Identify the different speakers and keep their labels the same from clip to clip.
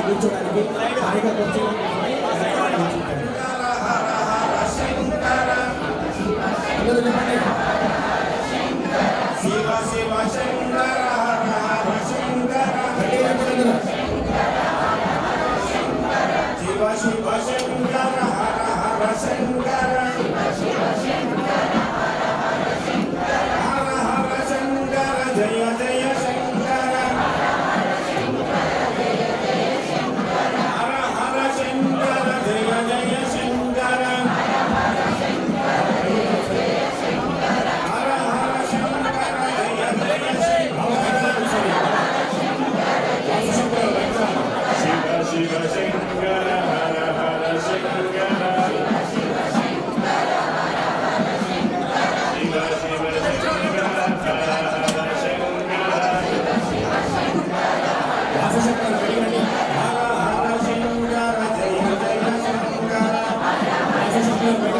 Speaker 1: కూర్చోడానికి శివ శివ శంకర హర శంకర శివ శివ శంకర హర హర శంకర హర హర శంకర జయ జయ శంకర హర హర శంకర జయ జయ శంకర శివ శంకర హర హర శంకర శివ శివ శంకర హర హర శంకర వాసశంకర హర హర శంకర జయ జయ శంకర వాసశంకర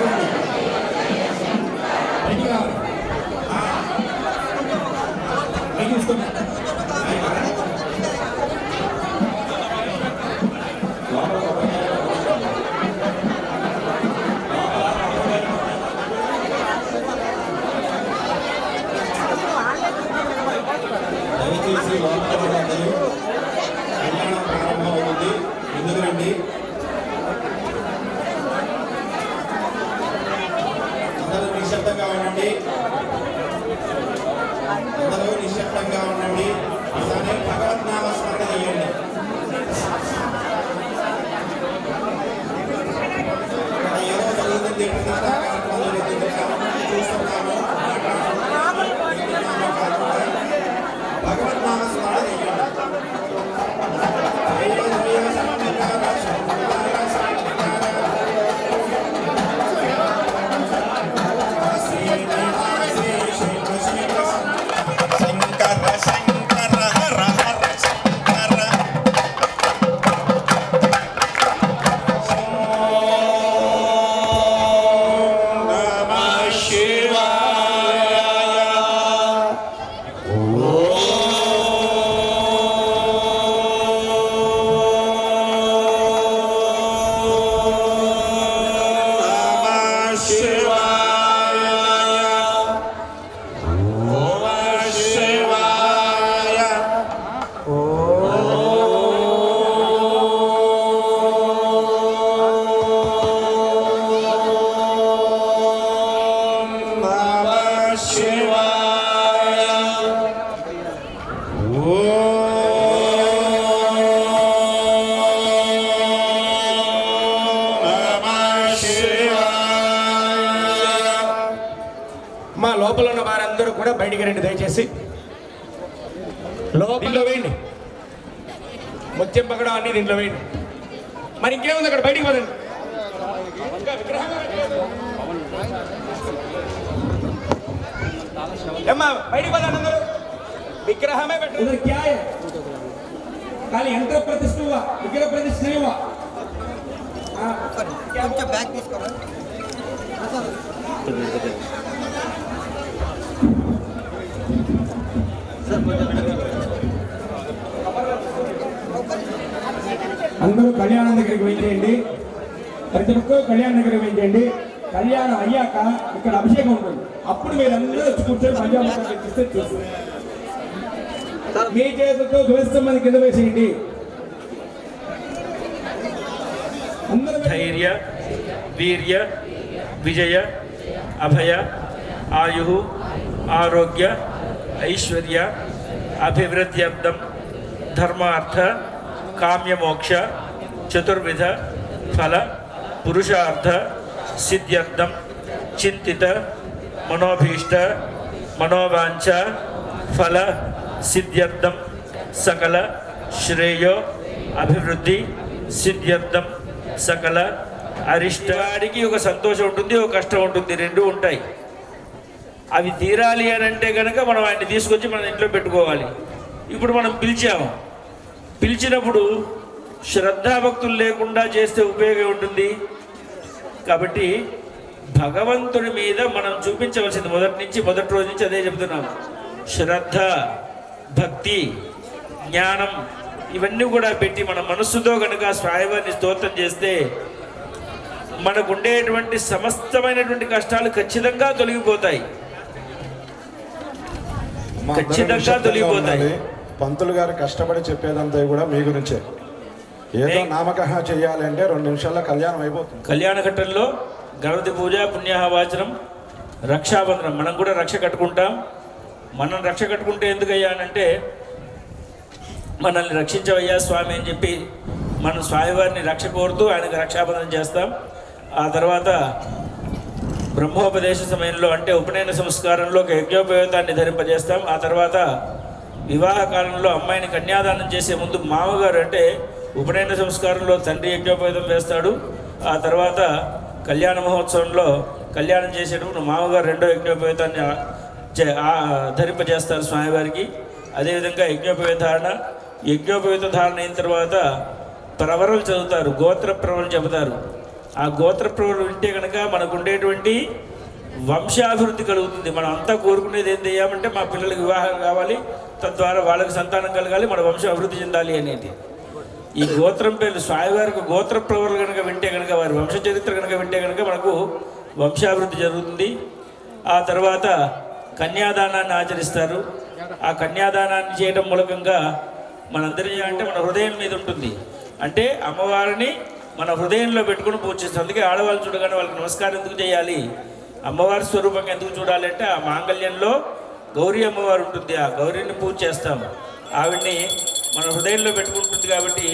Speaker 1: దయచేసి లోపలందరూ కళ్యాణం ప్రారంభమవుతుంది. ముందుకు రండి. అందరూ నిశ్శబ్దంగా ఉండండి. అందరూ నిశ్శబ్దంగా ఉండండి. అలానే భగవద్నామ స్మరణ చేయండి. ఏదో జరుగుతుంది, ప్రతిష్టా కార్యక్రమం జరుగుతుంది కాబట్టి చూస్తున్నాము, భగవద్నామ స్మరణ చేయండి. శంకర శివాయ.
Speaker 2: మా లోపల ఉన్న వారందరూ కూడా బయటికి రండి దయచేసి. లోపల వేయండి, ముత్యం పగడం అన్ని దీంట్లో వేయండి. మరి ఇంకేముంది అక్కడ, బయటికి పదండి. ఏమ్మా బయటికి పదండి అందరూ. విగ్రహమే పెట్టండి. క్యా హై? ఖాళీ యంత్ర ప్రతిష్ఠ हुआ, విగ్రహ ప్రతిష్ఠ नहीं हुआ.
Speaker 3: కొంచెం బ్యాక్ తీసుకోవాలి.
Speaker 2: అందరూ కళ్యాణం దగ్గరికి వేయించేయండి. ప్రతి ఒక్కరు కళ్యాణం దగ్గరికి వేయించేయండి. కళ్యాణం అయ్యాక ఇక్కడ అభిషేకం ఉంటుంది. అప్పుడు మీరు అందరూ వచ్చి కూర్చొని పంచామృతం ఎక్కిస్తే చూస్తుంది. మీ చేతులతో ధ్వజస్తంభాన్ని కింద వేసేయండి.
Speaker 4: ధైర్య వీర్య విజయ అభయ ఆయు ఆరోగ్య ఐశ్వర్య అభివృద్ధ్యర్థం ధర్మార్థ కామ్యమోక్ష చతుర్విధ ఫల పురుషార్థ సిద్ధ్యర్థం చింతిత మనోభీష్ట మనోవాంఛ ఫల సిద్ధ్యర్థం సకల శ్రేయో అభివృద్ధి సిద్ధ్యర్థం సకల అరిష్టానికి ఒక సంతోషం ఉంటుంది, ఒక కష్టం ఉంటుంది, రెండు ఉంటాయి. అవి తీరాలి అని అంటే కనుక మనం ఆయన్ని తీసుకొచ్చి మన ఇంట్లో పెట్టుకోవాలి. ఇప్పుడు మనం పిలిచినప్పుడు శ్రద్ధాభక్తులు లేకుండా చేస్తే ఉపయోగం ఉంటుంది. కాబట్టి భగవంతుడి మీద మనం చూపించవలసింది మొదటి రోజు నుంచి అదే చెబుతున్నాం. శ్రద్ధ, భక్తి, జ్ఞానం ఇవన్నీ కూడా పెట్టి మన మనస్సుతో కనుక స్వామివారిని స్తోత్రం చేస్తే మనకు ఉండేటువంటి సమస్తమైనటువంటి కష్టాలు ఖచ్చితంగా తొలగిపోతాయి. ఖచ్చితంగా తొలగిపోతాయి.
Speaker 1: పంతులు గారు కష్టపడి చెప్పేదంతా కూడా మీ గురించే. ఏదో నామకరణ చేయాలి అంటే 2 నిమిషాల్లో కళ్యాణం అయిపోతుంది.
Speaker 4: కళ్యాణ ఘట్టంలో గణపతి పూజ, పుణ్యాహవాచనం, రక్షాబంధనం. మనం కూడా రక్ష కట్టుకుంటాం. మనం రక్ష కట్టుకుంటే ఎందుకయ్యా అంటే మనల్ని రక్షించవయ్యా స్వామి అని చెప్పి మనం స్వామివారిని రక్ష కోరుతూ ఆయనకు రక్షాబంధనం చేస్తాం. ఆ తర్వాత బ్రహ్మోపదేశ సమయంలో అంటే ఉపనయన సంస్కారంలో ఒక యజ్ఞోపవేతాన్ని ధరింపజేస్తాం. ఆ తర్వాత వివాహ కాలంలో అమ్మాయిని కన్యాదానం చేసే ముందు మామగారు అంటే ఉపనయన సంస్కారంలో తండ్రి యజ్ఞోపవేతం వేస్తాడు. ఆ తర్వాత కళ్యాణ మహోత్సవంలో కళ్యాణం చేసేటప్పుడు మామగారు రెండో యజ్ఞోపవేతాన్ని ధరింపజేస్తారు స్వామివారికి. అదేవిధంగా యజ్ఞోపవేత ధారణ అయిన తర్వాత ప్రవరలు చదువుతారు, గోత్ర ప్రవరలు చెబుతారు. ఆ గోత్ర ప్రవరలు వింటే కనుక మనకు ఉండేటువంటి వంశాభివృద్ధి కలుగుతుంది. మనం అంతా కోరుకునేది ఏం చేయాలంటే మా పిల్లలకి వివాహం కావాలి, తద్వారా వాళ్ళకి సంతానం కలగాలి, మన వంశం అభివృద్ధి చెందాలి అనేది. ఈ గోత్రం పేర్లు స్వామివారికి గోత్ర ప్రవరలు కనుక వింటే కనుక, వారి వంశ చరిత్ర కనుక వింటే కనుక మనకు వంశాభివృద్ధి జరుగుతుంది. ఆ తర్వాత కన్యాదానాన్ని ఆచరిస్తారు. ఆ కన్యాదానాన్ని చేయడం మూలకంగా మనందరి అంటే మన హృదయం మీద ఉంటుంది. అంటే అమ్మవారిని మన హృదయంలో పెట్టుకుని పూజ చేస్తాం. అందుకే ఆడవాళ్ళు చూడగానే వాళ్ళకి నమస్కారం ఎందుకు చేయాలి, అమ్మవారి స్వరూపంగా ఎందుకు చూడాలి అంటే ఆ మాంగళ్యంలో గౌరీ అమ్మవారు ఉంటుంది. ఆ గౌరీని పూజ చేస్తాం. ఆవిడ్ని మన హృదయంలో పెట్టుకుంటుంది కాబట్టి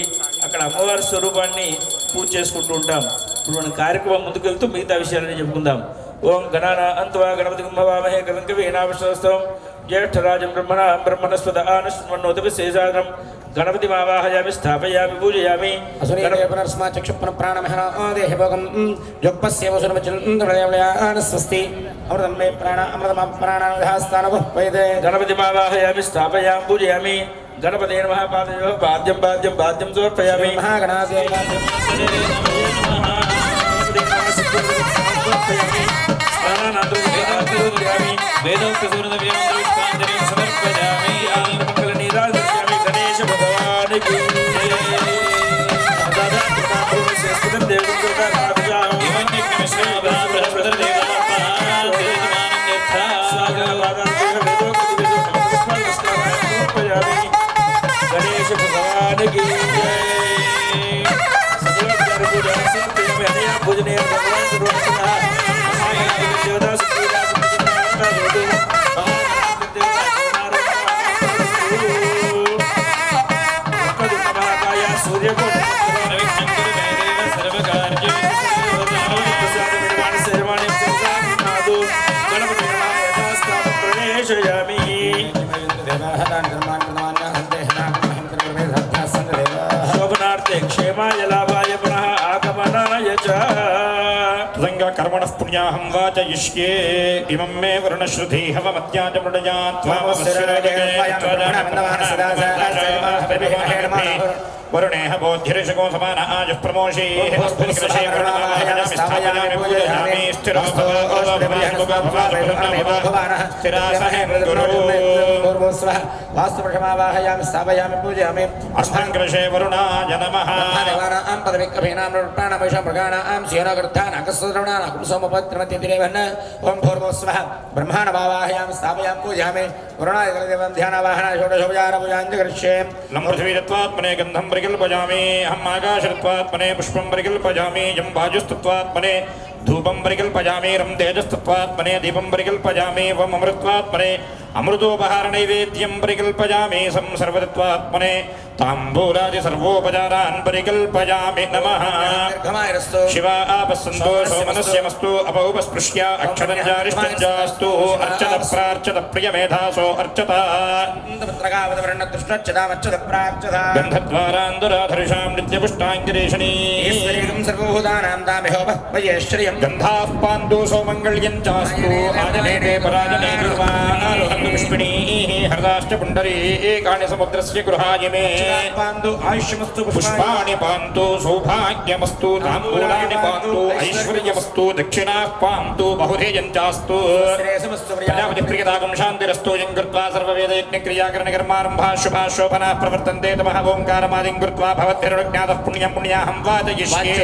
Speaker 4: అక్కడ అమ్మవారి స్వరూపాన్ని పూజ చేసుకుంటూ ఉంటాం. ఇప్పుడు మన కార్యక్రమం ముందుకెళ్తూ మిగతా విషయాలని చెప్పుకుందాం. ఓం గణానాన్త్వా గణపతిం భవామహే కవిం కవీనామశ్రవస్తవం జ్యేష్ఠరాజం బ్రహ్మణస్పద ఆనశ్వన్నోతపి శేషాదనం గణపతి మావాహయామి స్థాపయామి పూజయామి.
Speaker 2: పునర్స్మా చక్షుప్న ప్రాణమహనాదేహభోగం స్వస్తి అమృతం మే ప్రాణ అమృతమ ప్రాణాస్థానవైదే
Speaker 4: గణపతి మావాహయామి స్థాపయామి పూజయామి. గణపతే నమః. పాదయో బాధ్యం బాధ్యం బాధ్యం సమర్పయామి.
Speaker 2: మహాగణాదే
Speaker 4: వేదోక్త సమర్పయామి. మంగళ నీరాజయామి. గణేశ భగవానికి గణేశ భగవానికి పూజనీయ భగవాన్ निवेशयामि शोभनार्थे क्षेमाय लाभाय पुनः आगमनाय च
Speaker 3: कर्मणः पुण्याहं वाचयिष्ये इमं मे वरुणश्रुति हवमत्याच मृडया वरुणेह बोधिरिषको समान आजुः प्रमोषी
Speaker 5: वास्तुप्रथमावाहयामि स्थापयामि पूजयामि
Speaker 3: अस्मन्कृषे वरुणाय नमः
Speaker 5: देवानां पदविक्रमेणां नृपाणां मृगाणां सेनाकृतानां कस्रवणानां कुलसोमपत्रमतिरेवन् ओं भूर्भुवस्वः ब्रह्माण्डमावाहयामि स्थापयामि पूजयामि वरुणाय देवं ध्यानावाहना षोडशोपचारपूजाञ्च
Speaker 3: लं पृथ्वीरत्वात्मने गन्धं परिकल्पयामि अहम् आकाशत्वात्मने पुष्पं परिकल्पयामि यं वायुस्तत्वात्मने धूपं परिकल्पयामि रं तेजस्तत्वात्मने दीपं परिकल्पयामि वम् अमृत्वात्मने अमृतोपहारनैवेद्यं परिकल्पयामि सं सर्वतत्वात्मने ताम्बूलादि सर्वोपचारान् परिकल्पयामि नमः शिवा आपस्सन्तो सोमनस्यमस्तु अपौपस्पृश्य अक्षरञ्जारिष्टञ्जास्तु अर्चत प्रार्चत प्रियमेधासो अर्चता गन्धद्वारान्दुराधरिषां नित्यपुष्टाङ्गिरेषणीं
Speaker 5: सर्वभूतानां दामेहोपः वयेश्वर्यं
Speaker 3: गन्धाः पान्तु सौमङ्गल्यञ्चास्तु आजनेते पराजने निर्वाणो पुष्पिणीः हरदाश्च पुण्डरीकाणि समुद्रस्य गृहायिमे
Speaker 5: पान्तु आयुष्यमस्तु
Speaker 3: पुष्पाणि पान्तु सौभाग्यमस्तु ताम्बूलानि पान्तु ऐश्वर्यमस्तु दक्षिणाः पान्तु बहुधेयञ्चास्तु प्रजापतिप्रियताकं शान्तिरस्तु यं कृत्वा सर्ववेदयज्ञक्रियाकरणकर्मारम्भाः शुभाः शोभनाः प्रवर्तन्ते तमः ओङ्कारमादिं कृत्वा भवद्भिर्ज्ञातः पुण्यं पुण्याहं वाचयिष्ये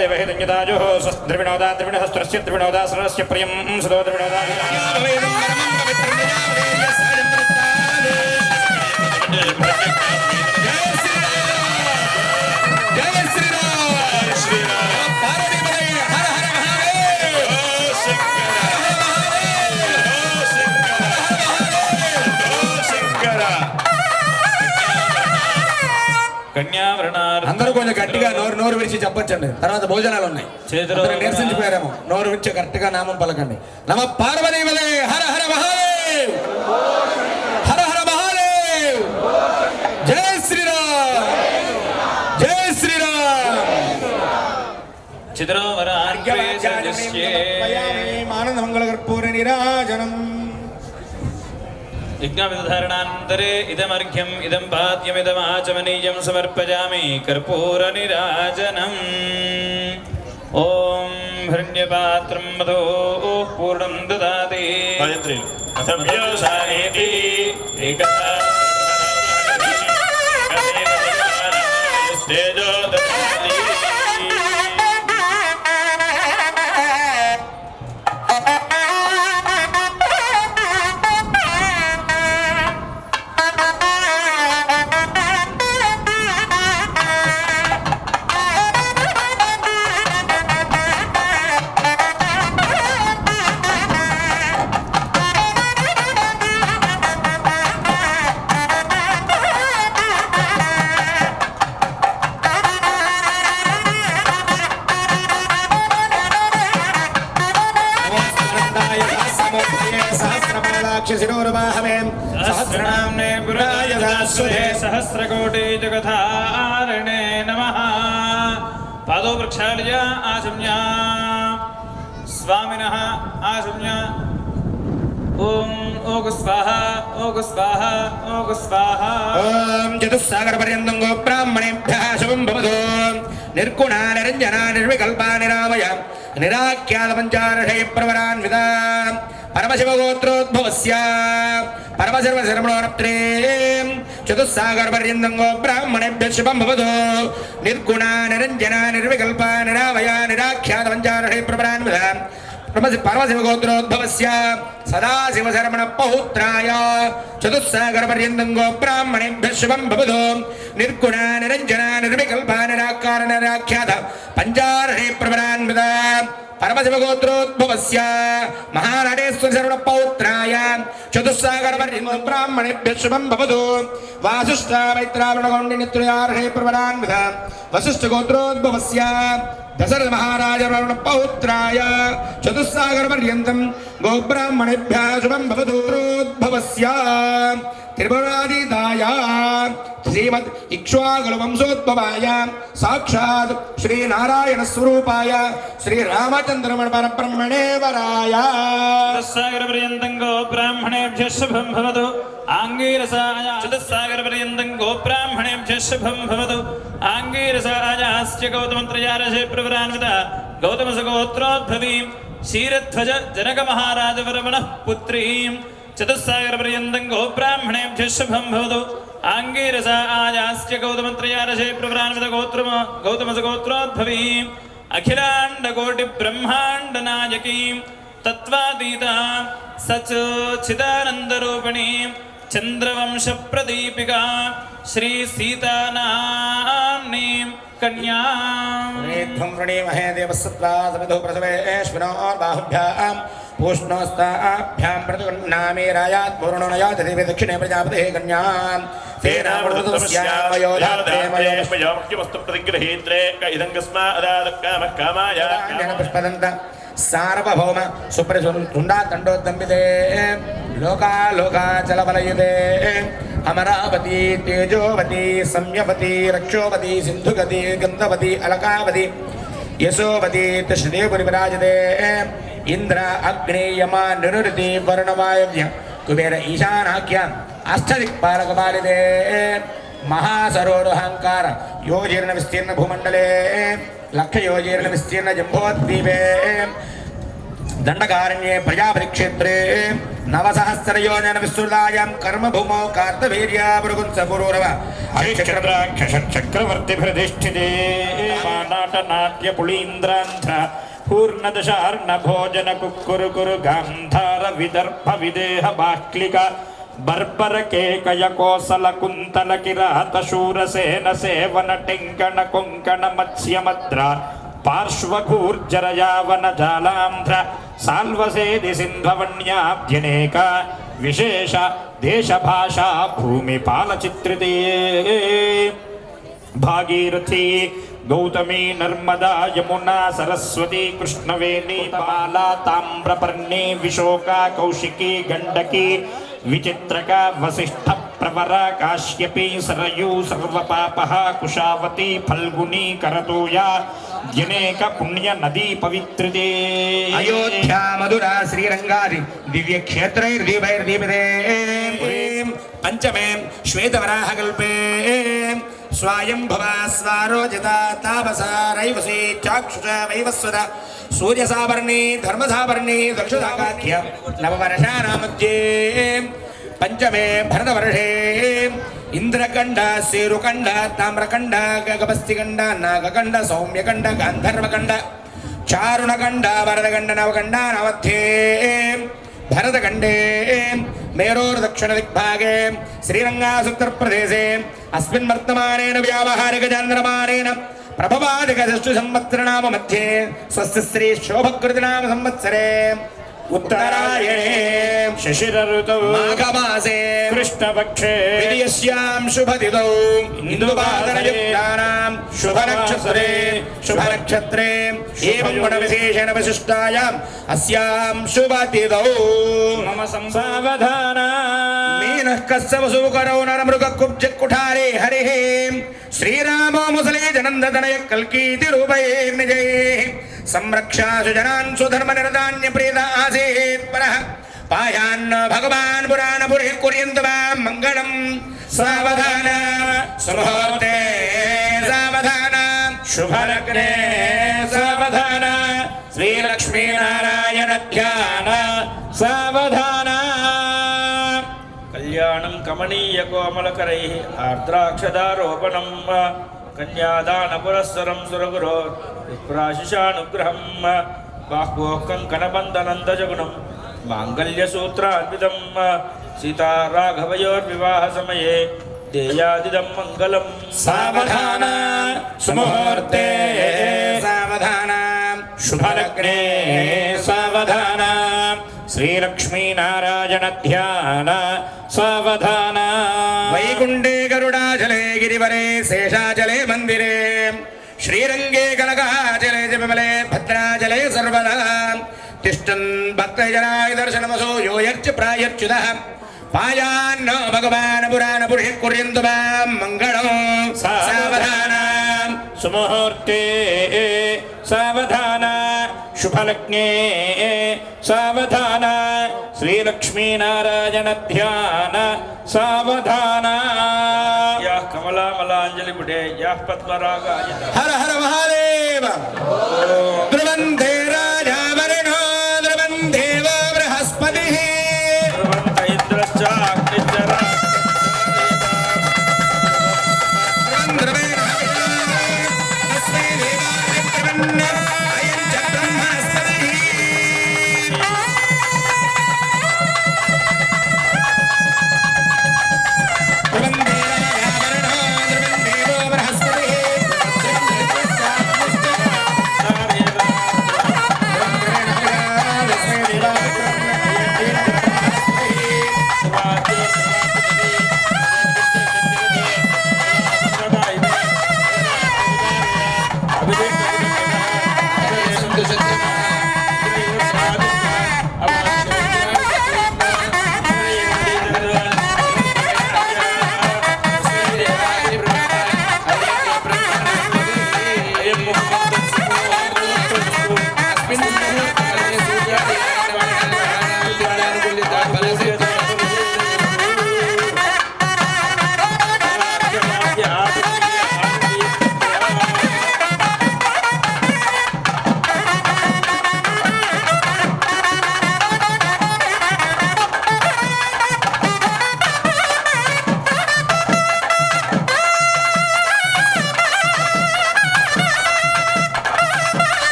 Speaker 3: देवहितञ्जदाजुः स्वस्त्रिविणोदा त्रिविणहस्त्रस्य त्रिविणोदा सरस्य प्रियं सुदो त्रिविणोदा
Speaker 5: అందరూ కొంచెం గట్టిగా నోరు విడిచి చెప్పొచ్చండి తర్వాత భోజనాలు ఉన్నాయి నిరసించిపోయారేమో నోరు విడిచి గట్టిగా నామం పలకండి నమ పార్వతీపదే హర హర మహాదేవ్ హర హర మహాదేవ్ జై శ్రీరామ్ జై శ్రీరామ్ ఆనంద మంగళ కర్పూర నీరాజనం
Speaker 4: यज्ञविधारणान्तरे इदमर्घ्यम् इदं पाद्यमिदमाचमनीयं समर्पयामि कर्पूरनिराजनम् ॐ हिरण्यपात्रं मधो पूर्णं ददाति सहस्रनाम्ने पुराय दासुधे सहस्रकोटि जगधारणे नमः पादो प्रक्षाल्य आचम्य स्वामिनः आचम्य ओम ओग स्वाहा ओग स्वाहा ओग स्वाहा
Speaker 5: ओम चतुस्सागर पर्यन्तं गो ब्राह्मणेभ्यः शुभं भवतु निर्गुणा निरञ्जना निर्विकल्पा निरामय निराख्यात पंचादशै प्रवरान्विता परमशिवगोत्रोद्भवस्य परमसर्वशर्मणोरप्त्रे चतुस्सागर पर्यन्तं गो ब्राह्मणेभ्यः शुभं भवतु निर्गुणा निरञ्जना निर्विकल्पा निरामय निराख्यात पंचादशै प्रवरान्विता परमशिवगोत्रोद्भवस्य सदाशिवशर्मणपौत्राय चतुस्सागर पर्यन्तं गो ब्राह्मणेभ्यः शुभं भवतु निर्गुणा निरञ्जना निर्विकल्पा निराकार निराख्यात पंचादशै प्रवरान्विता परमशिवगोत्रोद्भवस्य महानटेश्वरशर्मणपौत्राय चतुस्सागर पर्यन्तं ब्राह्मणेभ्यः शुभं भवतु वासिष्ठ मैत्रावणगौण्डिनित्यार्है प्रवरान्विता वसिष्ठगोत्रोद्भवस्य దశరథ మహారాజ పౌత్రాయ చతుస్సాగర పర్యంతం గోబ్రాహ్మణేభ్యः శుభం భవతు పుత్రోద్భవస్య త్రిపురాదిదాయ శ్రీమద్ ఇక్ష్వాకుల వంశోద్భవాయ సాక్షాత్ శ్రీనారాయణ స్వరూపాయ శ్రీరామచంద్రమణ పరబ్రహ్మణే వరాయ
Speaker 4: చతుస్సాగరపర్యంతం గోబ్రాహ్మణేభ్యः శుభం భవతు ఆంగీరసాయ చతుస్సాగరపర్యంతం గోబ్రాహ్మణేభ్యः శుభం భవతు ఆంగీరసాయాస్య గౌతమంత్రయారశే ప్రవరాన్విత గౌతమసగోత్రోద్భవీం క్షీరధ్వజ జనక మహారాజవరమణః పుత్రీం చతుస్సాగరపర్యంతం గోబ్రాహ్మణేభ్యः శుభం భవతు ఆంగీరసాయాస్య గౌతమంత్రయారశే ప్రవరాన్విత గౌతమసగోత్రోద్భవీం అఖిలాండకోటి బ్రహ్మాండ నాయకీం తత్వాతీతాం సచిదానందరూపిణీం చంద్రవంశ ప్రదీపికా శ్రీ సీతానామ్నీం కన్యాం
Speaker 5: ధ్వం వృణీమహే దేవసత్వా సమిధో ప్రసవేష్వినోర్బాహుభ్యాం పూష్ణోస్తాభ్యాం ప్రతిగృహ్ణామీరాయాత్ పూర్ణోనయాత్ దేవి దక్షిణే ప్రజాపతే కన్యాం
Speaker 3: వస్తు ప్రతిగృహీత్రే ఇదం కస్మాదాదకామః కామాయ
Speaker 5: పుష్పదంత సార్వభౌమ సుప్రసుండా తండోద్దంబితే లోకాలోకాచలవలయుతే అమరావతి తేజోవతి సంయవతి రక్షోవతి సింధుగతి గంధవతి అలకావతి యశోవతి శ్రీదేవుని విరాజతే ఇంద్ర అగ్ని యమ నిరుతి వరుణవాయవ్య కుబేర ఈశానాఖ్య అష్టదిక్పాలకపాలితే మహాసరోరుహంకార యోజీర్ణ విస్తీర్ణ భూమండలే లక్షయోజీర్ణ విస్తీర్ణ జంబోద్వీపే దండకారణ్యే ప్రజాపరిక్షేత్రే నవసహస్రయోజన విస్తృతాయాం కర్మభూమౌ కార్తవీర్యా పురుగుంసపురూరవ
Speaker 3: చక్రవర్తిభిరధిష్ఠితే నాట్య పుళీంద్రాంధ్ర పూర్ణదశార్ణ భోజన కుక్కురు కురు గాంధార విదర్భ విదేహ బాష్లిక బర్బర కేకయ కోసల కుంతల కిరాత శూరసేన సేవన టెంకణ కొంకణ మత్స్యమద్ర పార్శ్వకూర్జర యావన జాలాంధ్ర సాల్వసేది సింధవన్యాభ్యనేక విశేష దేశ భాషా భూమి పాలచిత్రితే భాగీరథి గౌతమి నర్మదా యమునా సరస్వతి కృష్ణవేణి బాలా తామ్రపర్ణి విశోక కౌశికి గండకి విచిత్రక వసిష్ఠ ప్రవర కాశ్యపి సరయూ సర్వపాప కుశావతి ఫల్గుని కరతోయ జనేక పుణ్య నదీ పవిత్రితే
Speaker 5: అయోధ్యా మధురా శ్రీరంగాది దివ్యక్షేత్రైర్దీపైర్దీపితే పంచమే శ్వేతవరాహకల్పే స్వయంభువా స్వారోజిత తాపసారైవసీ చాక్షుష వైవస్వత సూర్యసావర్ణి ధర్మసావర్ణి దక్షుదాకాఖ్య నవవర్షానామధ్యే పంచమే భరతవర్షే ఇంద్రకండ శేరుకండ తామ్రకండ గగపస్తికండ నాగకండ సౌమ్యకండ గాంధర్వకండ చారుణకండ వరదకండ నవకండ నవధ్యే భరతఖండే మేరోర్దక్షిణ దిగ్భాగే శ్రీరంగాసుత్తరప్రదేశే అస్మిన్ వర్తమానేన వ్యావహారికచాంద్రమానేన ప్రభవాదికదృష్టి సంవత్సరనామ మధ్యే స్వస్తి శ్రీ శోభకృతినామ సంవత్సరే ఉత్తరాయణే
Speaker 3: శశిర ఋతౌ
Speaker 5: మాఘమాసే
Speaker 3: కృష్ణపక్షే
Speaker 5: విదియస్యాం శుభతిథౌ ఇందువాదనయుక్తానాం శుభనక్షత్రే శుభనక్షత్రే ఏవం గుణవిశేషణ విశిష్టాయాం అస్యాం శుభతిథౌ
Speaker 3: మమ సంసావధాన
Speaker 5: మీనః కస్సవసూకరౌ నరమృగకుబ్జకుఠారే హరిః శ్రీరామో ముసలే జనందతనయ కల్కీతి రూపైర్నిజై సంరక్షాసు జనాన్ సుధర్మనిరదాన్య ప్రీత ఆసీత్ పరః పాయాన్న భగవాన్ పురాణపురి కుర్యంత వాం మంగళం సావధాన సుముహూర్తే సావధాన
Speaker 3: శుభలగ్నే సావధాన శ్రీలక్ష్మీనారాయణ ధ్యాన సావధాన
Speaker 4: కళ్యాణం కమనీయ కోమలకరై ఆర్ద్రాక్షదారోపణం కన్యాదాన పురస్సరం సురగురో విప్రాశిషానుగ్రహం బాహ్వోక్కం కనబంధనందజగుణం మాంగళ్యసూత్రాన్వితం సీతారాఘవయోర్వివాహ సమయే దేయాదిదం మంగళం
Speaker 3: సావధాన సుముహూర్తే
Speaker 5: సావధాన
Speaker 3: శుభలగ్నే సావధాన శ్రీలక్ష్మీనారాయణ ధ్యాన సావధాన
Speaker 5: వైకుంఠే గరుడాచలే గిరివరే శేషాచలే మందిరే శ్రీరంగే కనకాచలే విమలే భద్రాచలే సర్వదా తిష్టన్ భక్తజనాయ దర్శనమసో యోయర్చ ప్రాయర్చుదః పాయాన్నో భగవాన్ పురాణ పురుష కుర్యంతు మాం మంగళం సావధాన
Speaker 3: సుముహూర్తే సావధాన శుభలగ్నే సావధాన శ్రీలక్ష్మీనారాయణ ధ్యాన సావధాన
Speaker 4: యా కమలామలాంజలి ముడే యా పద్మరాగాయ
Speaker 5: హర హర మహాదేవ ధ్రువందే రాజా వరుణో ధ్రువందేవ బృహస్పతి
Speaker 4: ఇంద్రశ్చ అగ్నిశ్చర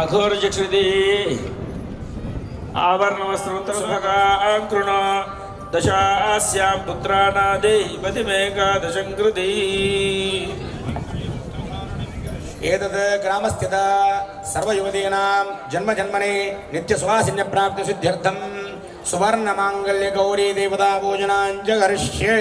Speaker 4: అఘోర చక్షుది ఆవరణ వస్త్రోత్తరభగాకృణ దశాస్యాం పుత్రానాదే పతిమేకాదశం కృతి
Speaker 5: ఏతద్ గ్రామస్థిత సర్వయువతీనాం జన్మ జన్మనే నిత్య సువాసిన్య ప్రాప్తి సిద్ధ్యర్థం సువర్ణ మాంగళ్య గౌరీ దేవతా పూజనాంచ కరిష్యే.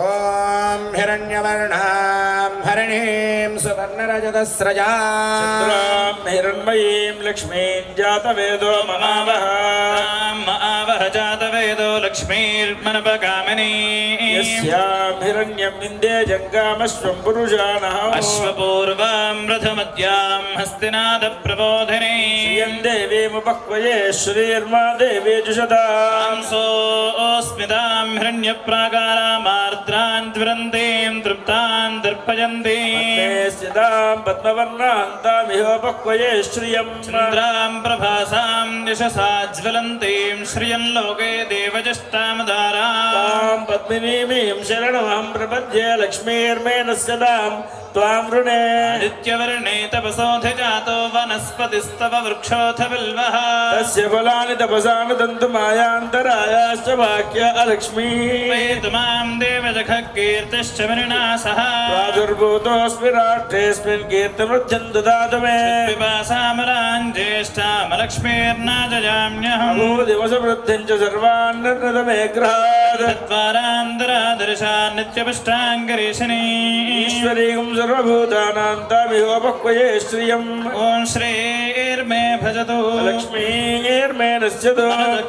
Speaker 5: ఓం హిరణ్యవర్ణాం హరిణీం సువర్ణరజతస్రజాం
Speaker 4: చంద్రాం హిరణ్మయీం లక్ష్మీం జాతవేదో మహావహ
Speaker 3: మహావహ జాతవేదో లక్ష్మీర్మనపగామినీ
Speaker 4: యస్యాం హిరణ్యం విందే జంగామశ్వం పురుషాణః
Speaker 3: అశ్వపూర్వాం రథమద్యాం హస్తినాద ప్రబోధినీ
Speaker 4: శ్రియం దేవీముపక్వయే శ్రీర్మా దేవీ జుషతాం
Speaker 3: సోస్మితాం హిరణ్యప్రాకారామార్ద్రాన్ జ్వరంతీం తృప్తాన్ దర్పయంతీం
Speaker 4: స్థితాం పద్మవర్ణాంతామిహోపక్వయే శ్రియం
Speaker 3: చంద్రాం ప్రభాసాం యశసా జ్వలంతీం శ్రియం లోకే దేవజష్టామదారాం
Speaker 4: తాం పద్మినీమీం శరణమహం ప్రపద్యే లక్ష్మీర్మేణ సదాం త్వాం వృణే
Speaker 3: ఆదిత్యవర్ణే తపసోధిజాతో వనస్పతిస్తవ వృక్షోథ బిల్వః
Speaker 4: తస్య ఫలాని తపసానుదంతు మాయాంతరాయాశ్చ వాక్య అలక్ష్మీ
Speaker 3: వేతుమాం దేవజఖకీర్తిశ్చ మృణా సహ
Speaker 4: ప్రాదుర్భూతోऽస్మి రాష్ట్రేऽస్మిన్ కీర్తిమృత్యం దదాతు మే
Speaker 3: పిపాసామరాం జ్యేష్ఠామలక్ష్మీర్నాజయామ్యహం
Speaker 4: దివసవృద్ధిం చ సర్వాన్నర్నత మే గ్రహాత్
Speaker 3: తద్వారాంతరాదర్శాన్ నిత్యపుష్టాంగరీషిణీ
Speaker 4: ఈశ్వరీం సర్వభూతానాం తామిహోపక్వయే శ్రియం
Speaker 3: ఓం శ్రీర్మే భజతు
Speaker 4: లక్ష్మీర్మే నశ్యతు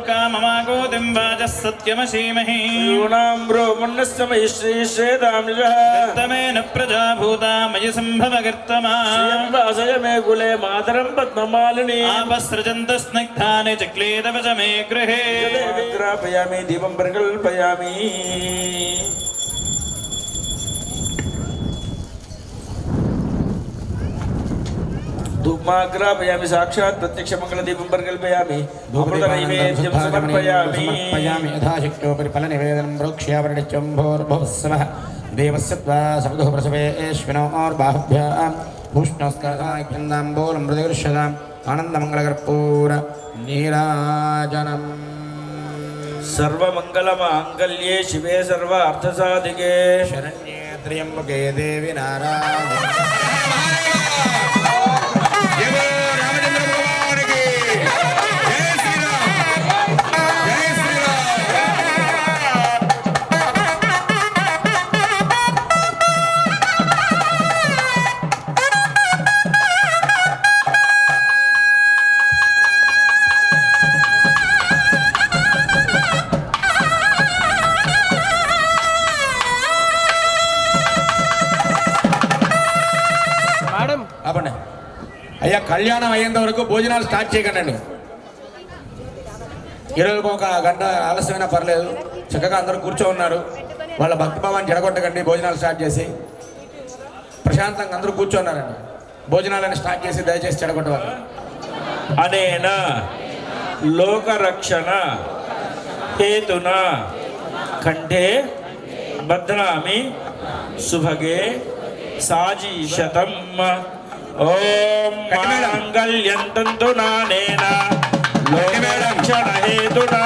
Speaker 3: కామమాగోతిం వాచः సత్యమసీమహి
Speaker 4: యూనాం బ్రోమన్నస్య మయి శ్రీశ్రేదాం నిజః
Speaker 3: తమేన ప్రజాభూతా మయి సంభవకర్తమా
Speaker 4: శ్రియం వాసయ మే కులే మాతరం పద్మమాలిని
Speaker 3: ఆపసృజంత స్నిగ్ధాని చక్లేదవచ మే గృహే
Speaker 4: గ్రాపయామి దీపం పరికల్పయామి ధూమాగ్రాపయామి సాక్షాత్ ప్రత్యక్ష మంగళదీపం పరికల్పయామి అమృతనైవేద్యం సమర్పయామి
Speaker 5: యథాశక్తోపరి ఫల నివేదనం ప్రోక్ష్యాపరిచంభోర్భవస్వ देवस्य त्वा सविदुः प्रसवेश्विनोर्बाहुभ्यां भूष्णस्कराख्यन्दाम्बोलं मृदुर्षदाम् आनन्दमङ्गलकर्पूर नीराजनम्
Speaker 4: सर्वमङ्गलमाङ्गल्ये शिवे सर्व अर्थसाधिके
Speaker 5: शरण्ये त्र्यम्बके देवी नारायणे ఆపండి అయ్యా. కళ్యాణం అయ్యేంత వరకు భోజనాలు స్టార్ట్ చేయకండి. ఈరోజు ఒక గంట ఆలస్యమైనా పర్లేదు, చక్కగా అందరూ కూర్చో ఉన్నారు. వాళ్ళ భక్తిభావాన్ని జడగొట్టకండి. భోజనాలు స్టార్ట్ చేసి ప్రశాంతంగా అందరూ కూర్చోన్నారండి. భోజనాలను స్టార్ట్ చేసి దయచేసి చెడగొట్టవాలి.
Speaker 4: అనేన లోకరక్షణ హేతున కంఠే బధ్నామి సుభగే సాజీశతం. ఓం మాంగళ్యం తంతు నానేన లోకరక్షణ హేతునా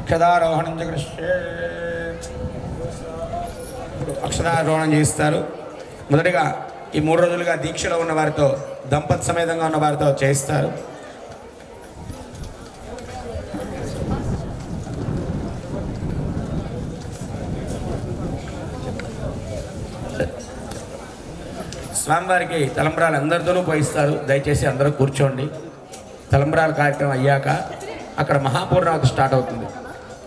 Speaker 4: అక్షదారోహణం అక్షదారోహణం చేస్తారు. మొదటిగా ఈ 3 రోజులుగా దీక్షలో ఉన్న వారితో, దంపతి సమేతంగా ఉన్న వారితో చేయిస్తారు. స్వామివారికి తలంబ్రాలు అందరితోనూ పోయిస్తారు. దయచేసి అందరూ కూర్చోండి. తలంబ్రాల కార్యక్రమం అయ్యాక అక్కడ మహాపూర్ణావతి స్టార్ట్ అవుతుంది.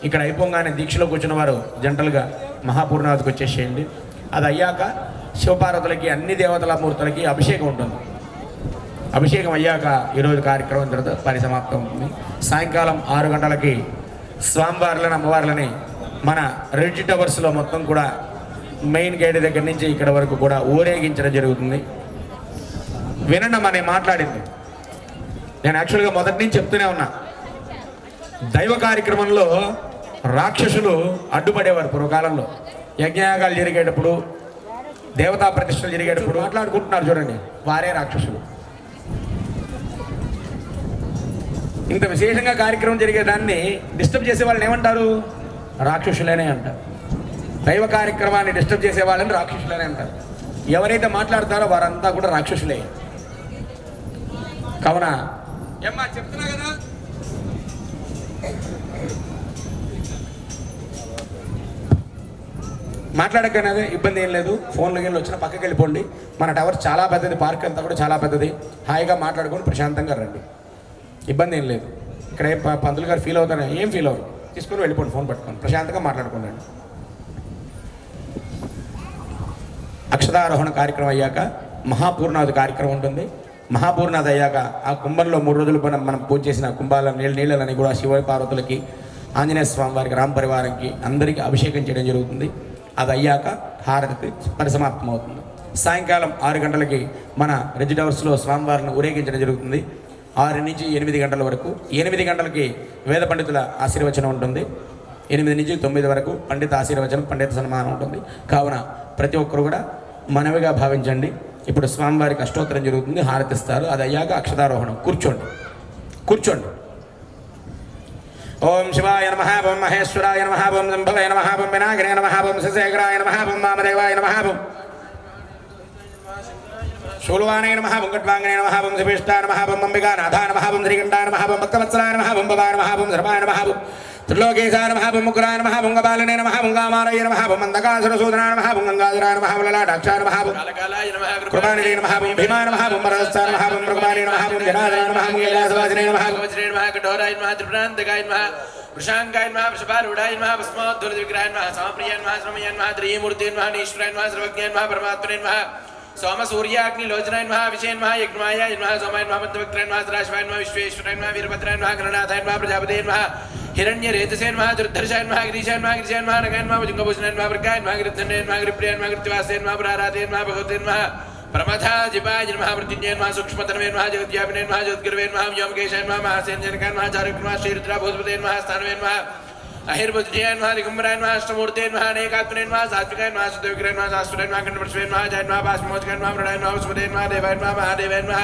Speaker 4: ఇక్కడ అయిపోగానే దీక్షలో కూర్చున్న వారు జంటలుగా మహాపూర్ణావతికి వచ్చేసేయండి. అది అయ్యాక శివపార్వతులకి అన్ని దేవతల మూర్తులకి అభిషేకం ఉంటుంది. అభిషేకం అయ్యాక ఈరోజు కార్యక్రమం తర్వాత పరిసమాప్తం అవుతుంది. సాయంకాలం 6 గంటలకి స్వామివార్లను అమ్మవార్లని మన రెడ్ టవర్స్లో మొత్తం కూడా మెయిన్ గేట్ దగ్గర నుంచి ఇక్కడ వరకు కూడా ఊరేగించడం జరుగుతుంది. వినండి అమ్మా, నేను మాట్లాడింది. నేను యాక్చువల్గా మొదటి నుంచి చెప్తూనే ఉన్నా, దైవ కార్యక్రమంలో రాక్షసులు అడ్డుపడేవారు. పూర్వకాలంలో యజ్ఞయాగాలు జరిగేటప్పుడు, దేవతా ప్రతిష్టలు జరిగేటప్పుడు మాట్లాడుకుంటున్నారు చూడండి, వారే రాక్షసులు. ఇంత విశేషంగా కార్యక్రమం జరిగేదాన్ని డిస్టర్బ్ చేసే వాళ్ళని ఏమంటారు? రాక్షసులేనే అంటారు. దైవ కార్యక్రమాన్ని డిస్టర్బ్ చేసే వాళ్ళని రాక్షసులేనే అంటారు. ఎవరైతే మాట్లాడతారో వారంతా కూడా రాక్షసులే. కావున ఏమ్మా చెప్తున్నా కదా, మాట్లాడగానే ఇబ్బంది ఏం లేదు. ఫోన్లోకి వెళ్ళి వచ్చిన పక్కకి వెళ్ళిపోండి. మన టవర్ చాలా పెద్దది, పార్క్ అంతా కూడా చాలా పెద్దది. హాయిగా మాట్లాడుకొని ప్రశాంతంగా రండి, ఇబ్బంది ఏం లేదు. ఇక్కడ పంతులు గారు ఫీల్ అవుతారు, ఏం ఫీల్ అవ్వరు. తీసుకొని వెళ్ళిపోండి, ఫోన్ పట్టుకొని ప్రశాంతంగా మాట్లాడుకోండి. అక్షదారోహణ కార్యక్రమం అయ్యాక
Speaker 5: మహాపూర్ణాది కార్యక్రమం ఉంటుంది. మహాపూర్ణాది అయ్యాక ఆ కుంభంలో 3 రోజులు మనం పూజ చేసిన కుంభాల నీళ్ళని కూడా శివ పార్వతులకి, ఆంజనేయ స్వామి వారికి, రామ పరివారంకి అందరికీ అభిషేకం చేయడం జరుగుతుంది. అది అయ్యాక హారతి పరిసమాప్తం అవుతుంది. సాయంకాలం 6 గంటలకి మన రెజిడ్ హౌస్లో స్వామివారిని ఊరేగించడం జరుగుతుంది. 6 నుంచి 8 గంటల వరకు. 8 గంటలకి వేద పండితుల ఆశీర్వచనం ఉంటుంది. 8 నుంచి 9 వరకు పండిత ఆశీర్వచనం, పండిత సన్మానం ఉంటుంది. కావున ప్రతి ఒక్కరు కూడా మనవిగా భావించండి. ఇప్పుడు స్వామివారికి అష్టోత్తరం జరుగుతుంది, హారతిస్తారు. అది అయ్యాక అక్షతారోహణం. కూర్చోండి. ఓం శివాయ నమః, ఓం మహేశ్వరాయ నమః, ఓం శంభవే నమః, ఓం వినాయకాయ నమః, ఓం శశేఖరాయ నమః, ఓం వామదేవాయ నమః, ఓం శూలవానాయ నమః, ఓం గడ్వాంగనాయ నమః, ఓం శివేష్టాయ నమః, ఓం అంబికానాథాయ నమః, ఓం శ్రీకంఠాయ నమః, ఓం భక్తవత్సలాయ నమః, ఓం భవాయ నమః, ఓం ధర్మాయ నమః, ఓం త్రిలోకేశాయ నమః, ఓం ముకురాయ నమః, ఓం గబాలినే నమః, ఓం గామారయ నమః, ఓం మందకాసురసూదనాయ నమః, ఓం గంగాధరాయ నమః, ఓం లలాటాక్షాయ నమః, ఓం కృపానిధే నమః, ఓం భీమాయ నమః, ఓం వరదస్థాయ నమః, ఓం మృగపాలే నమః, ఓం జనార్దనాయ నమః, ఓం కైలాసవాసినే నమః, ఓం వజ్రే నమః, కఠోరాయ నమః, త్రిపురాంతకాయ నమః, వృషాంకాయ నమః, వృషభారూఢాయ నమః, భస్మోద్ధూలిత విగ్రహాయ నమః, సమప్రియాయ నమః, శ్రమయాయ నమః, త్రిమూర్తయే నమః, ఈశ్వరాయ నమః, సర్వజ్ఞాయ నమః, పరమాత్మనే నమః, सोम सूर्याग्नि लोचनाय नमः, विषय नमः, यज्ञमाय नमः, सोमाय नमः, मध्यवक्त्राय नमः, सदाशिवाय नमः, विश्वेश्वराय नमः, वीरभद्राय नमः, गणनाथाय नमः, प्रजापते नमः, हिरण्यरेतसे नमः, दुर्धर्षाय नमः, गिरीशाय नमः, गिरिशाय नमः, नगाय नमः, भुजंगभूषणाय नमः, वृकाय नमः, गिरिधन्ये नमः, गिरिप्रियाय नमः, गिरिवासाय नमः, पुराराधे नमः, भगवते नमः, प्रमथाजिपाय नमः, मृत्युंजय नमः, सूक्ष्मतनवे नमः, जगद्व्यापिने नमः, ज्योतिर्गुरवे नमः, व्योमकेशाय नमः, महासेनजनकाय नमः, चारुक्य नमः, श्रीरुद्राभूतपते नमः, स्थानवे नमः, अहिर्भुजय नमः, दिगंबराय नमः, अष्टमूर्ते नमः, अनेकात्मने नमः, सात्विकाय नमः, शुद्धविग्रहाय नमः, शास्त्राय नमः, खंडपरशुवे नमः, जय नमः, भास्मोदकाय नमः, मृडाय नमः, वसुपते नमः, देवाय नमः, महादेवाय नमः,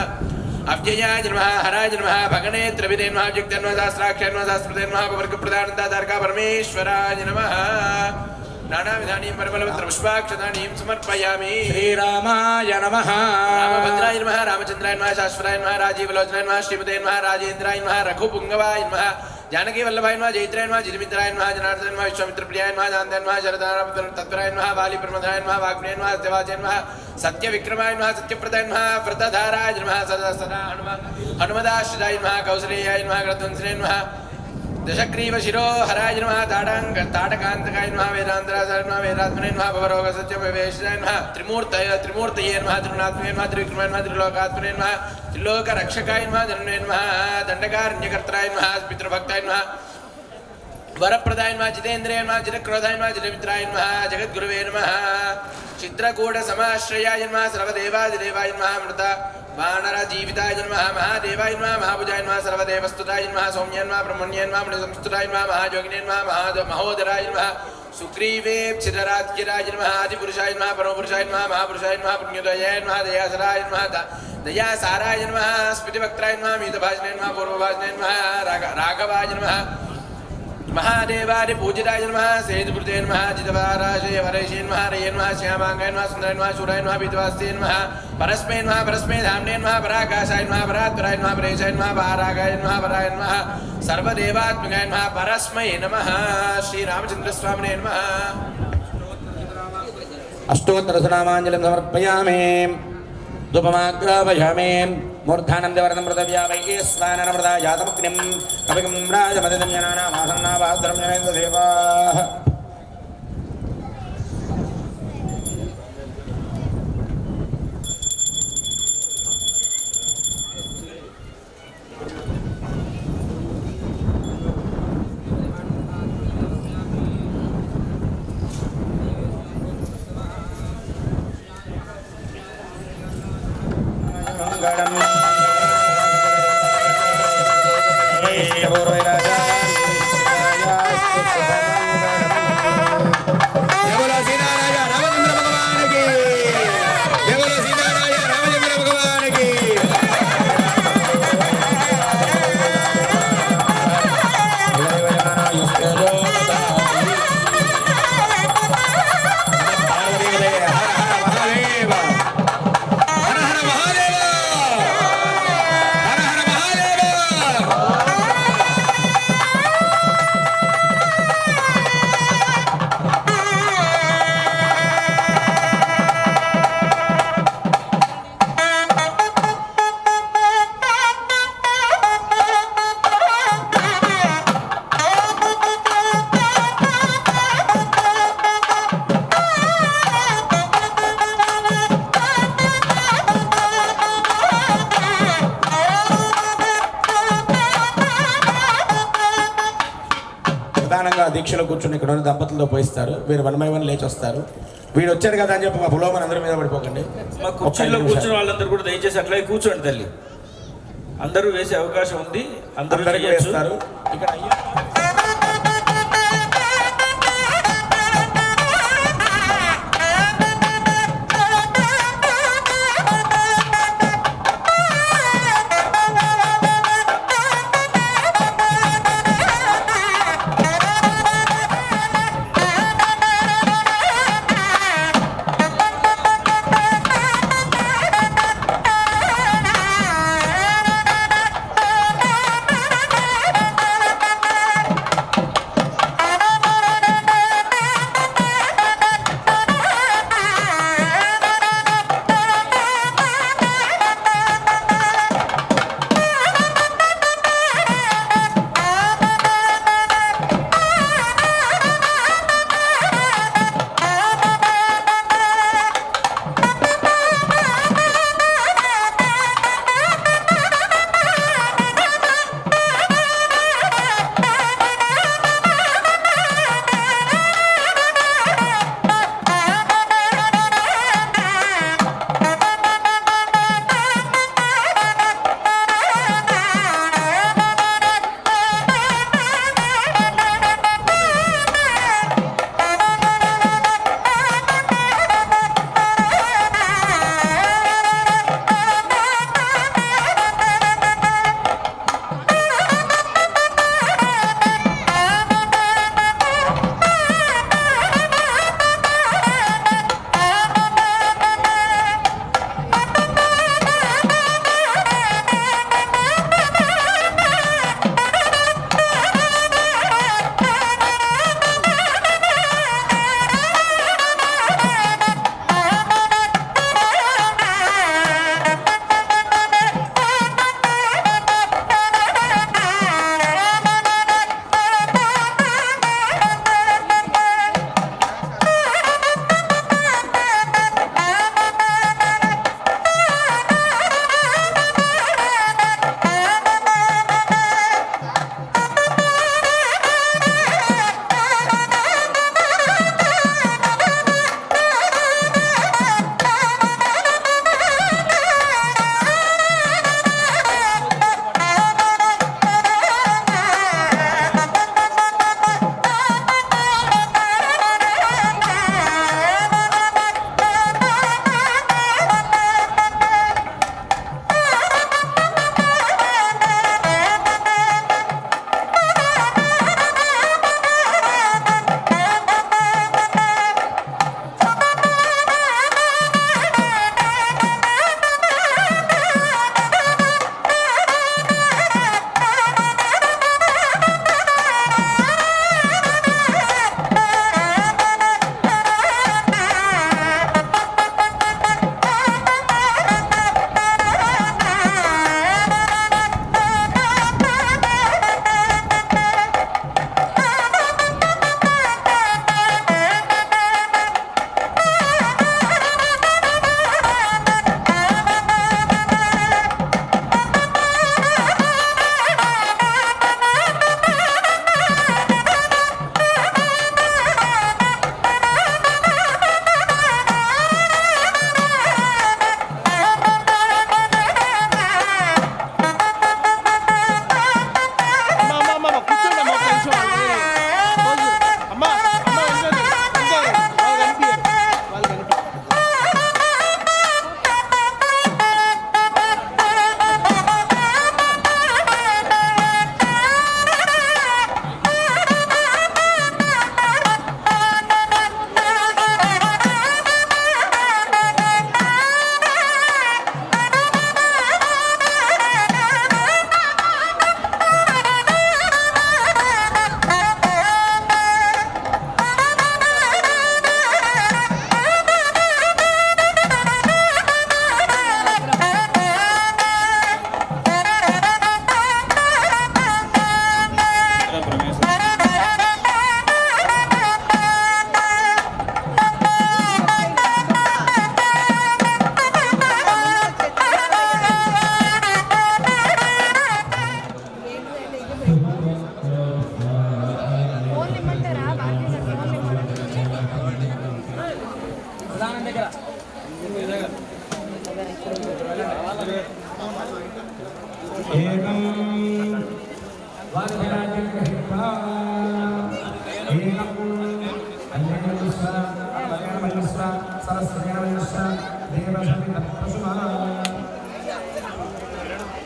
Speaker 5: अव्ययाय नमः, हराय नमः, भगने त्रिविधे नमः, युक्ताय नमः, सहस्राक्षाय नमः, सहस्रपते नमः, वर्गप्रदानदातारका परमेश्वराय नमः। नानाविधानीं परबलवत्र पुष्पाक्षतानीं समर्पयामि। श्रीरामाय नमः,
Speaker 4: रामभद्राय नमः, रामचंद्राय नमः, शाश्वताय नमः, राजीवलोचनाय नमः, श्रीमते नमः, राजेन्द्राय नमः, रघुपुंगवाय नमः, जानकी वल्लभाय नमः, जयित्राय नमः, जितमित्राय नमः, जनार्दनाय नमः, विश्वामित्रप्रियाय नमः, जानदाय नमः, शरदाय तत्पराय नमः, वाली प्रमदाय नमः, वाग्मियाय नमः, सत्यवाचाय नमः, सत्यविक्रमाय नमः, सत्यप्रदाय नमः, व्रतधाराय नमः, सदा सदा हनुमदाश्रिताय नमः, कौसलेयाय नमः, ग्रध्वंसने नमः, दशग्रीव शिरो हराय नमः, ताटकांतकाय नमः, वेदांतराय नमः, वेदात्मने नमः, भवरोग सत्यवेशाय नमः, त्रिमूर्तये नमः, त्रिगुणात्मने नमः, त्रिविक्रमाय नमः, त्रिलोकात्मने नमः, त्रिलोकरक्षकाय नमः, धन्वे नमः, दंडकारण्यकर्ताय नमः, पितृभक्ताय नमः, वरप्रदाय नमः, जितेन्द्रियाय नमः, जितक्रोधाय नमः, जितमित्राय नमः, जगद्गुरुवे नमः, चित्रकूट समाश्रयाय नमः, सर्वदेवादिदेवाय नमः, मृत वानर जीविताय नमः, महादेवाय नमः, महाभुजाय नमः, सर्वदेवस्तुताय नमः, सौम्याय नमः, ब्रह्मण्याय नमः, मृतसंस्तुताय नमः, महायोगिने नमः, महोदराय नमः, सुग्रीवेप्सितराज्यराय नमः, आदिपुरुषाय नमः, परमपुरुषाय नमः, महापुरुषाय नमः, पुण्योदयाय नमः, दयासराय नमः, दयासाराय नमः, स्मृतिवक्त्राय नमः, मीतभाजनाय नमः, पूर्वभाजनाय नमः, राघवाय नमः, महादेवाय पूजिताय नमः, सेतुकृते नमः, जितवाराशय वरेशे नमः, रये नमः, श्यामांगाय नमः, सुंदराय नमः, शूराय नमः, विद्वास्ते नमः, परस्मै नमः, परस्मै धाम्ने नमः, पराकाशाय नमः, परात्पराय नमः, परेशाय नमः, परागाय नमः, पराय नमः, सर्वदेवात्मकाय नमः, परस्मै नमः, श्री रामचंद्र स्वामिने नमः।
Speaker 5: अष्टोत्तरसनामाञ्जलिं समर्पयामि, धूपमाग्रापयामि, मूर्धानं देवरनं मृतव्यावैके स्वाननमृता जातमग्निं कविं राजमदिनं जनानामासन्नाभाद्रं जनेन्द्रदेवाः। నిదానంగా దీక్షలో కూర్చుని ఇక్కడ ఉన్న దంపతులతో పోయిస్తారు. వీరు 1 by 1 లేచి వస్తారు. వీడు వచ్చాడు కదా అని చెప్పి మా పులోమని అందరి మీద పడిపోకండి.
Speaker 4: మా కుర్చీలో కూర్చున్న వాళ్ళందరూ కూడా దయచేసి అట్లాగే కూర్చోండి తల్లి. అందరూ వేసే అవకాశం ఉంది. అందరూ
Speaker 5: వేస్తారు. ఇక్కడ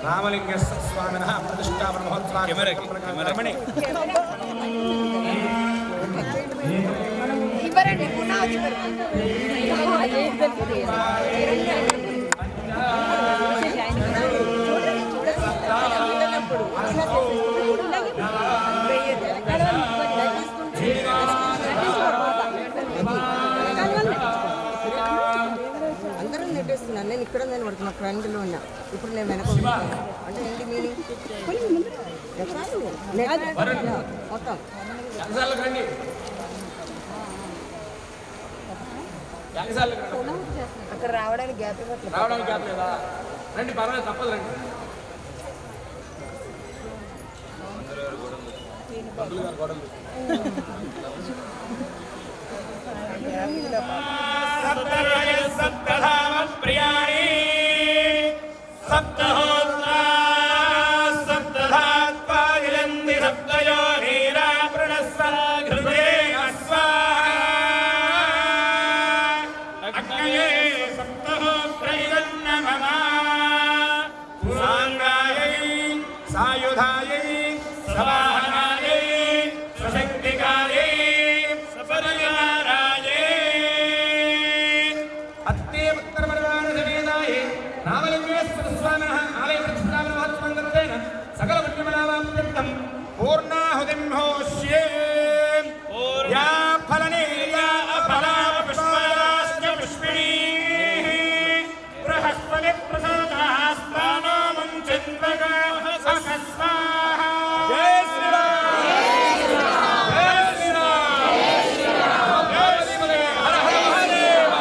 Speaker 2: రామలింగేశ్వర స్వామినః ప్రతిష్టాపన మహోత్సవాన్ని
Speaker 6: ఇవ్వరండి పునాది
Speaker 7: అందరూ నెట్టేస్తున్నాను. నేను ఇక్కడ నేను పడుతున్నా ఫ్రెండ్లో ఉన్నా. ఇప్పుడు నేను వెనక అంటే ఏంటి మీనింగ్ మొత్తం అక్కడ రావడానికి గ్యాప్
Speaker 2: లేదా రండి, పర్వాలేదు, తప్పదు రండి.
Speaker 3: సప్తధామ ప్రియాణి సప్తహోత్రా సప్తధాత్వాగిలంది సప్తయో నీరా ప్రణస్సృతే అగ్నయే సప్తహోత్రైరన్నమమ సాంగాయై సాయుధాయై సవాహనాయై స్వశక్తికాయై సపరివారాయై
Speaker 2: రామలింగేశ్వర స్వామినః ఆలయ ప్రతిష్టాపన మహోత్సవం సకల పుణ్యమలావాప్త్యర్థం పూర్ణాహుతిం హోష్యే యా ఫలనేర్యా అఫలా పుష్పాశ్చ పుష్పిణీః బృహస్పతి ప్రసాదాః స్నానో ముంచన్వగాః సహస్వాః. జై శ్రీరామ్, జై శ్రీరామ్, జై శ్రీరామ్, హర హర మహాదేవ.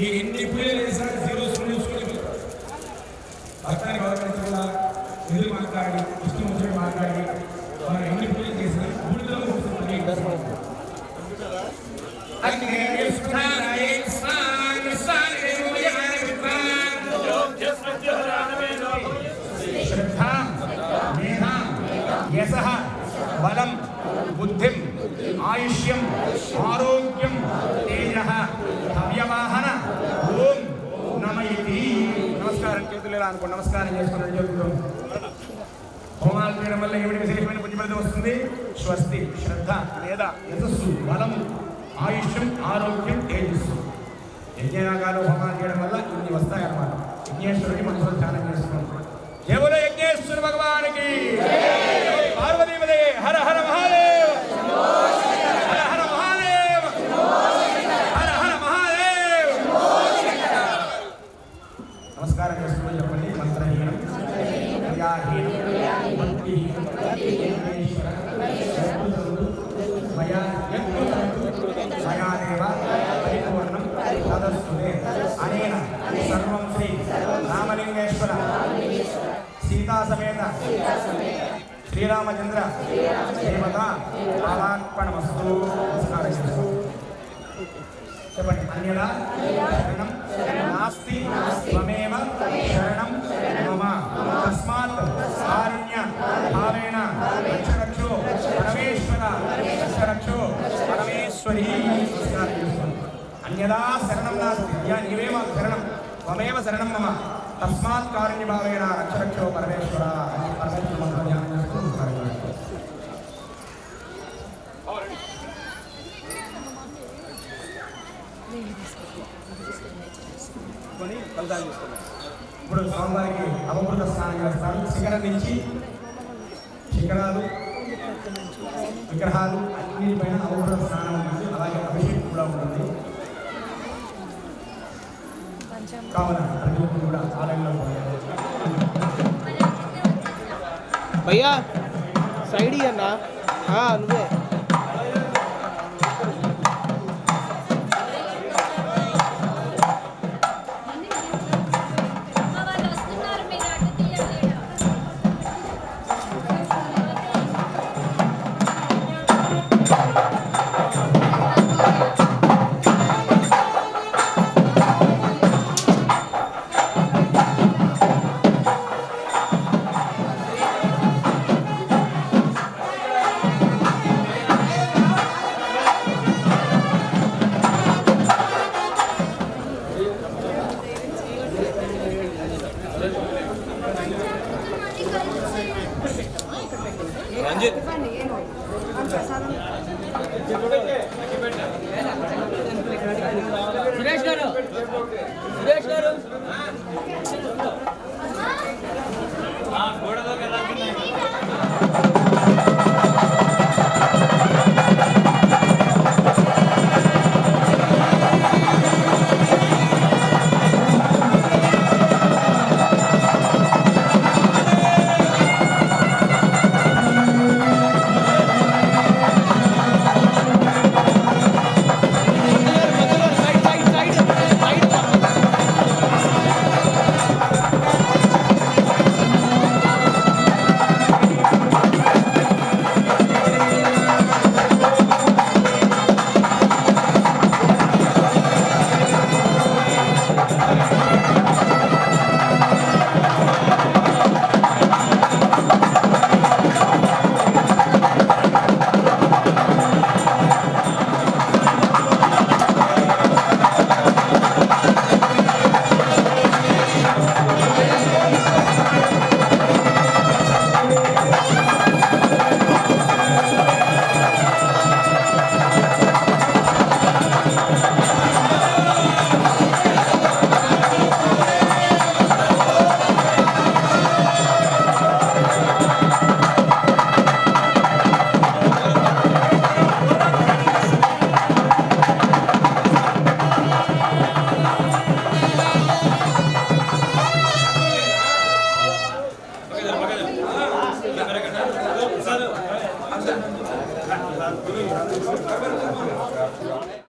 Speaker 2: ఈ ఎన్ని పూజలు వేసారు జీరో భక్తాన్ని గౌరవించకుండా ఎదురు మాట్లాడి ఇష్టం వచ్చినట్టు మాట్లాడి మనం ఎన్ని పూజలు చేసినా పూజలో బలం బుద్ధిం ఆయుష్యం ఆరోగ్యం తేజ హవ్యవాహన ఓం నమయతి. నమస్కారం చేతులు ఎలా అనుకో నమస్కారం చేసుకుని చెబుతాం. హోమాలు చేయడం వల్ల ఏమిటి విశేషమైన పుణ్యఫలితం వస్తుంది? స్వస్తి, శ్రద్ధ, లేదా యశస్సు, బలము, ఆయుష్యం, ఆరోగ్యం, తేజస్సు. యజ్ఞయాగాలు హోమాలు చేయడం వల్ల ఇన్ని వస్తాయన్నమాట. యజ్ఞేశ్వరుడిని మనసులో ధ్యానం చేసుకుంటాం. కేవలం యజ్ఞేశ్వర భగవానికి పార్వతీపదే హర హర మహాదేవ్, హర హర మహాదేవ్, హర హర మహాదేవ్. నమస్కారం చేసుకుని చెప్పండి. మంత్రహీనం, క్రియాహీనం, భక్తిహీనం, మయాదేవ పరిపూర్ణం తదస్తుతే అనేన సర్వం శ్రీ రామలింగేశ్వర సీతా సమేత శ్రీరామచంద్ర దేవత ఆవార్పణమస్తు. నమస్కారం చెప్పండి. అన్యదా శరణం నాస్తి త్వమేవ శరణం మమ తస్మాత్ కారుణ్య రక్షో పరమేశ్వరి నమస్కారం చేసుకోండి. అన్యదా శరణం నాస్తి, అయ్యా నీవే మాకు శరణం, త్వమేవ శరణం మమ, తస్మాత్ కారుణ్యభావేన రక్ష రక్షో పరమేశ్వర అని పరమేశ్వర మంత్రం ధ్యానం చేస్తూ నమస్కారం చేసుకోండి. ఇప్పుడు స్వామివారికి అవభృత స్నానం చేస్తారు. శిఖరం నుంచి శిఖరాలు విగ్రహాలు అన్నిటిపైన అవభృత స్నానం ఉంటుంది. అలాగే అభిషేకం కూడా ఉంటుంది. కావున ప్రతి ఒక్కరు కూడా ఆలయంలో
Speaker 6: भैया साइड ही है ना। हाँ నువ్వే
Speaker 7: ప్రసాదం